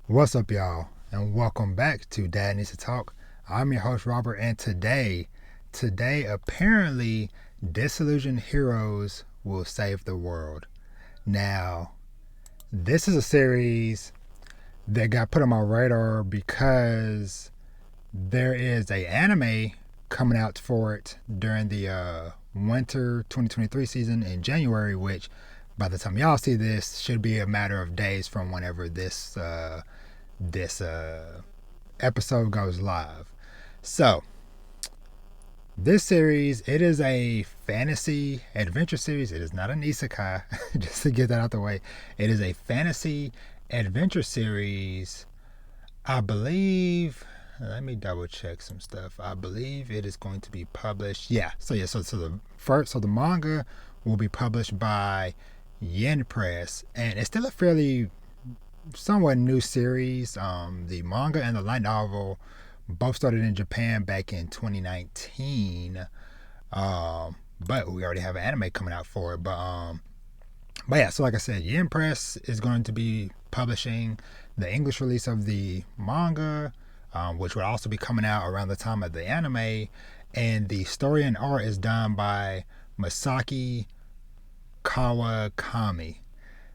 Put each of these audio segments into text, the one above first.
What's up, y'all? And welcome back to Dad Needs to Talk. I'm your host, Robert, and today, apparently, Disillusioned Heroes will save the world. Now, this is a series that got put on my radar because there is a anime coming out for it during the winter 2023 season in January, which by the time y'all see this should be a matter of days from whenever this episode goes live. So, this series, it is a fantasy adventure series. It is not an isekai, just to get that out the way. It is a fantasy adventure series. I believe, let me double check some stuff. I believe it is going to be published. So the manga will be published by Yen Press, and it's still a fairly somewhat new series. The manga and the light novel both started in Japan back in 2019. But we already have an anime coming out for it. But yeah, so like I said, Yen Press is going to be publishing the English release of the manga, which will also be coming out around the time of the anime. And the story and art is done by Masaki Kawakami.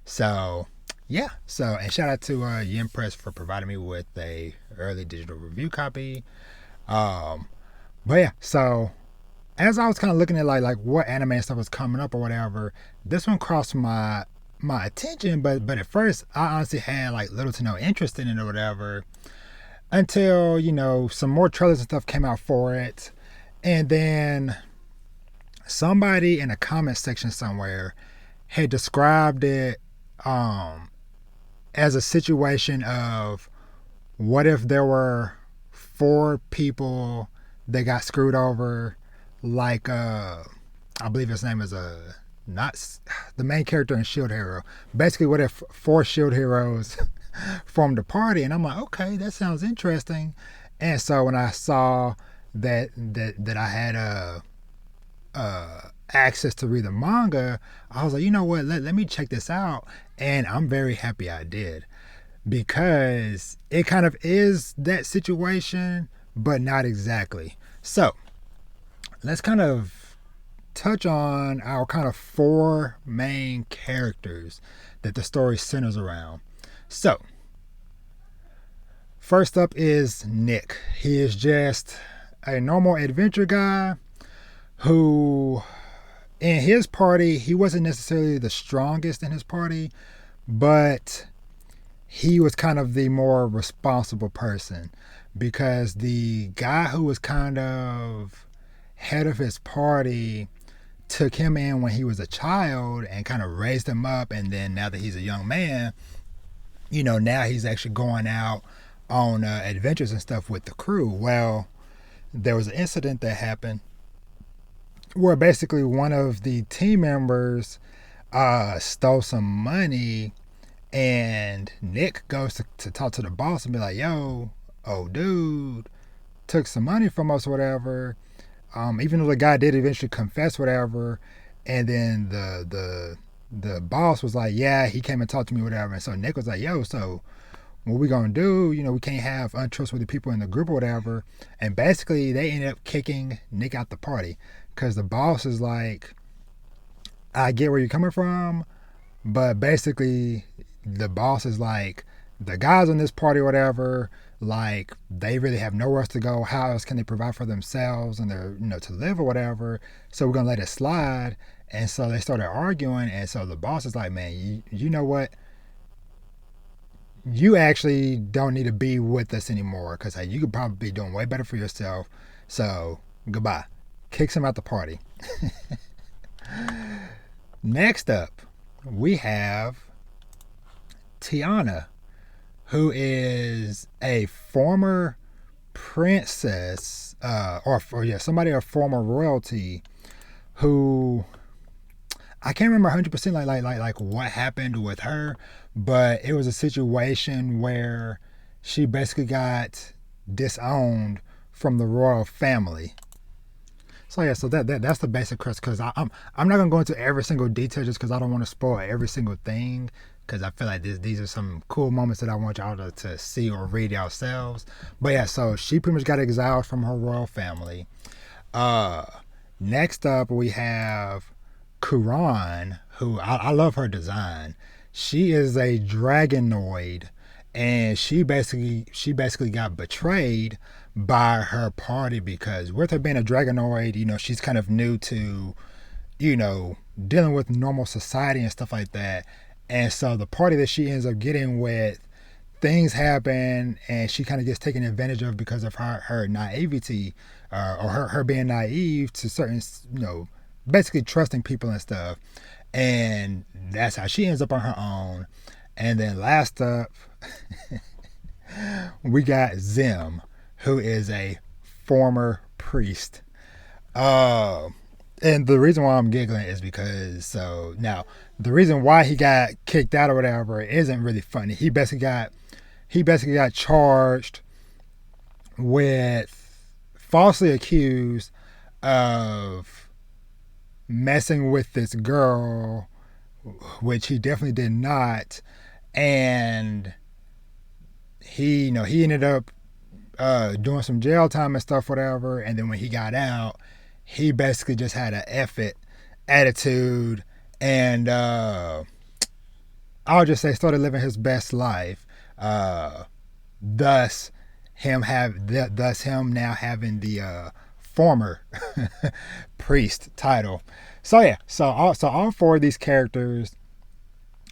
So yeah, and shout out to Yen Press for providing me with a early digital review copy. But yeah, so as I was kind of looking at like what anime and stuff was coming up or whatever, this one crossed my attention, but at first I honestly had like little to no interest in it or whatever until some more trailers and stuff came out for it, and then somebody in a comment section somewhere had described it as a situation of what if there were four people that got screwed over, like I believe his name is not the main character in Shield Hero. Basically, what if four Shield Heroes formed a party? And I'm like, okay, that sounds interesting. And so when I saw that I had access to read the manga, I was like, you know what, let me check this out. And I'm very happy I did, because it kind of is that situation, but not exactly. So let's kind of touch on our kind of four main characters that the story centers around. So first up is Nick. He is just a normal adventure guy who, in his party, he wasn't necessarily the strongest in his party, but he was kind of the more responsible person, because the guy who was kind of head of his party took him in when he was a child and kind of raised him up, and then now that he's a young man, now he's actually going out on adventures and stuff with the crew. Well, there was an incident that happened where basically one of the team members stole some money, and Nick goes to talk to the boss and be like, yo, old dude took some money from us or whatever. Even though the guy did eventually confess whatever, and then the boss was like, yeah, he came and talked to me whatever. And so Nick was like, yo, so what we gonna do? We can't have untrustworthy people in the group or whatever. And basically they ended up kicking Nick out the party, because the boss is like, I get where you're coming from, but basically the boss is like, the guys on this party or whatever, like, they really have nowhere else to go. How else can they provide for themselves and their, to live or whatever? So we're gonna let it slide. And so they started arguing, and so the boss is like, man, you know what? You actually don't need to be with us anymore, because you could probably be doing way better for yourself. So goodbye. Kicks him out the party. Next up, we have Tiana, who is a former princess, somebody of former royalty, who I can't remember 100% like what happened with her, but it was a situation where she basically got disowned from the royal family. So yeah, so that's the basic crux. Because I'm not gonna go into every single detail, just because I don't want to spoil every single thing, because I feel like these are some cool moments that I want y'all to see or read yourselves. But yeah, so she pretty much got exiled from her royal family. Uh, Next up we have Kuran, who I love her design. She is a dragonoid, and she basically got betrayed by her party because with her being a dragonoid, she's kind of new to dealing with normal society and stuff like that. And so the party that she ends up getting with, things happen and she kind of gets taken advantage of because of her naivety, or her being naive to certain, basically trusting people and stuff. And that's how she ends up on her own. And then last up, we got Zim, who is a former priest. Uh, and the reason why I'm giggling is because, so now the reason why he got kicked out or whatever isn't really funny. He basically got charged with falsely accused of messing with this girl, which he definitely did not. And he ended up doing some jail time and stuff, whatever. And then when he got out, he basically just had an F it attitude, and I'll just say started living his best life. Thus him now having the former priest title. So yeah, so all four of these characters,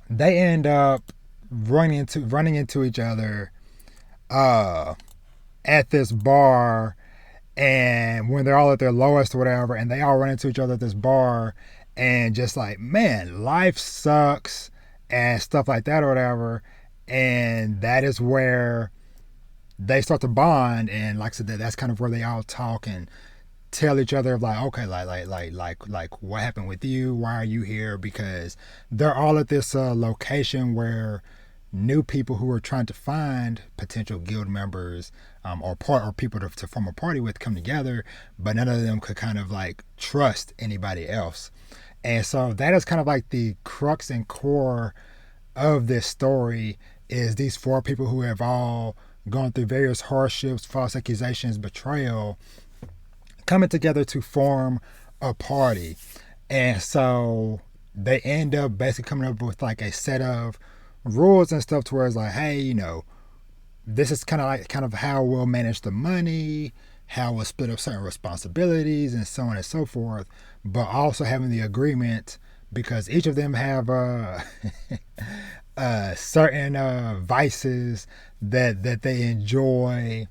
they end up running into each other at this bar, and when they're all at their lowest or whatever, and they all run into each other at this bar, and just like, man, life sucks and stuff like that or whatever. And that is where they start to bond, and like I said, that's kind of where they all talk and tell each other like, okay, like what happened with you? Why are you here? Because they're all at this location where new people who are trying to find potential guild members, or people to form a party with, come together, but none of them could kind of like trust anybody else. And so that is kind of like the crux and core of this story, is these four people who have all gone through various hardships, false accusations, betrayal, coming together to form a party. And so they end up basically coming up with like a set of rules and stuff to where it's like, hey, this is kind of how we'll manage the money, how we'll split up certain responsibilities, and so on and so forth. But also having the agreement, because each of them have certain vices that they enjoy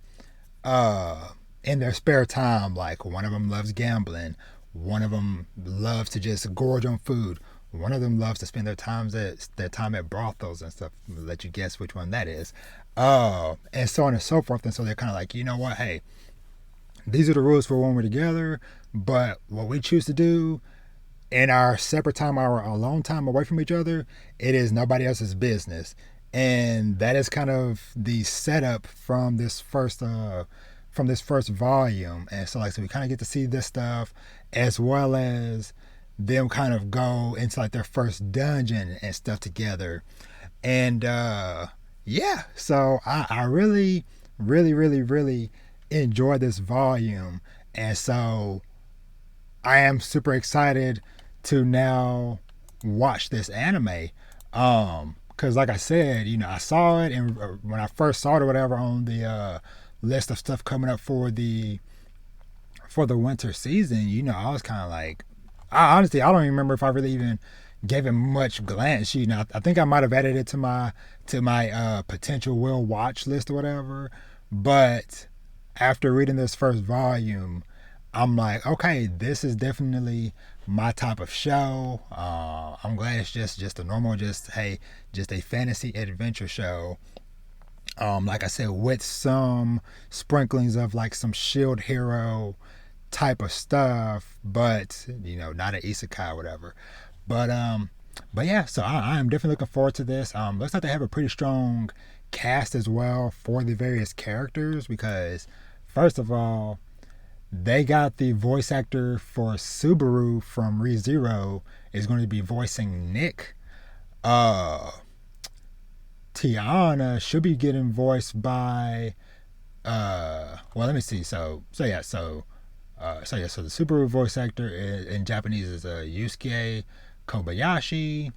in their spare time. Like one of them loves gambling, one of them loves to just gorge on food, one of them loves to spend their time at brothels and stuff. I'll let you guess which one that is. And so on and so forth. And so they're kind of like, you know what, hey, these are the rules for when we're together, but what we choose to do in our separate time, our alone time away from each other, it is nobody else's business. And that is kind of the setup from this first volume. And so we kind of get to see this stuff, as well as them kind of go into like their first dungeon and stuff together. And yeah, so I really, really, really, really enjoy this volume. And so I am super excited to now watch this anime. Because like I said, I saw it, and when I first saw it or whatever on the list of stuff coming up for the winter season, I was kind of like, honestly, I don't even remember if I really even gave it much glance. I think I might have added it to my potential will watch list or whatever. But after reading this first volume, I'm like, okay, this is definitely my type of show. I'm glad it's just a normal, just a fantasy adventure show. Like I said, with some sprinklings of like some shield hero type of stuff, but not an isekai or whatever. But yeah, so I am definitely looking forward to this. Looks like they have a pretty strong cast as well for the various characters, because first of all, they got the voice actor for Subaru from ReZero is going to be voicing Nick. Tiana should be getting voiced by well, let me see. So the Subaru voice actor in Japanese is Yusuke Kobayashi.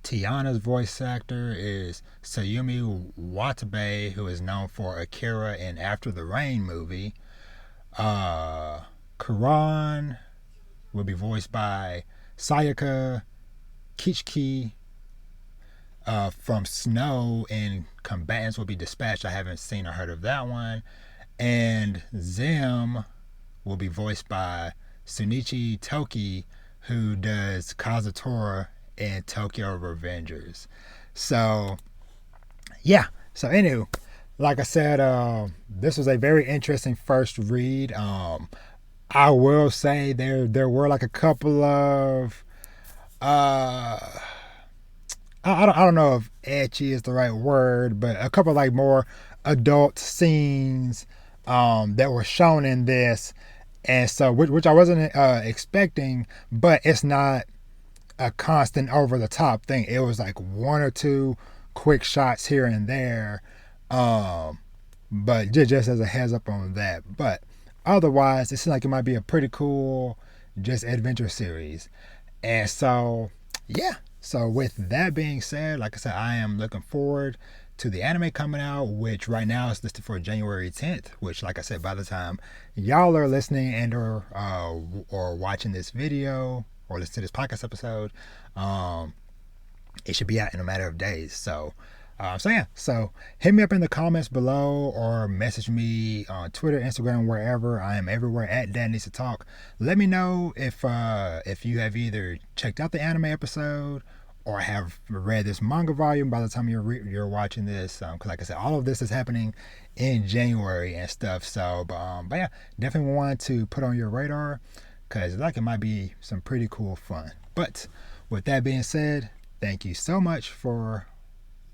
Tiana's voice actor is Sayumi Watanabe, who is known for Akira and After the Rain movie. Karan will be voiced by Sayaka Kichiki from Snow, and Combatants will be Dispatched. I haven't seen or heard of that one. And Zim will be voiced by Sunichi Toki, who does Kazutora in Tokyo Revengers. So, yeah. So, anywho, like I said, this was a very interesting first read. I will say there were like a couple of I don't know if ecchi is the right word, but a couple like more adult scenes that were shown in this, and so which I wasn't expecting, but it's not a constant over the top thing. It was like one or two quick shots here and there, but just as a heads up on that. But otherwise, it seems like it might be a pretty cool just adventure series, and so yeah. So with that being said, like I said, I am looking forward to the anime coming out, which right now is listed for January 10th, which, like I said, by the time y'all are listening and or watching this video or listen to this podcast episode, it should be out in a matter of days. So hit me up in the comments below or message me on Twitter, Instagram, wherever. I am everywhere at Dad Needs to Talk. Let me know if you have either checked out the anime episode or have read this manga volume by the time you're watching this. Because like I said, all of this is happening in January and stuff. So, but yeah, definitely wanted to put on your radar because it might be some pretty cool fun. But with that being said, thank you so much for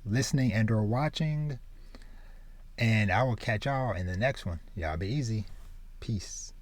listening and or watching, and I will catch y'all in the next one. Y'all be easy. Peace.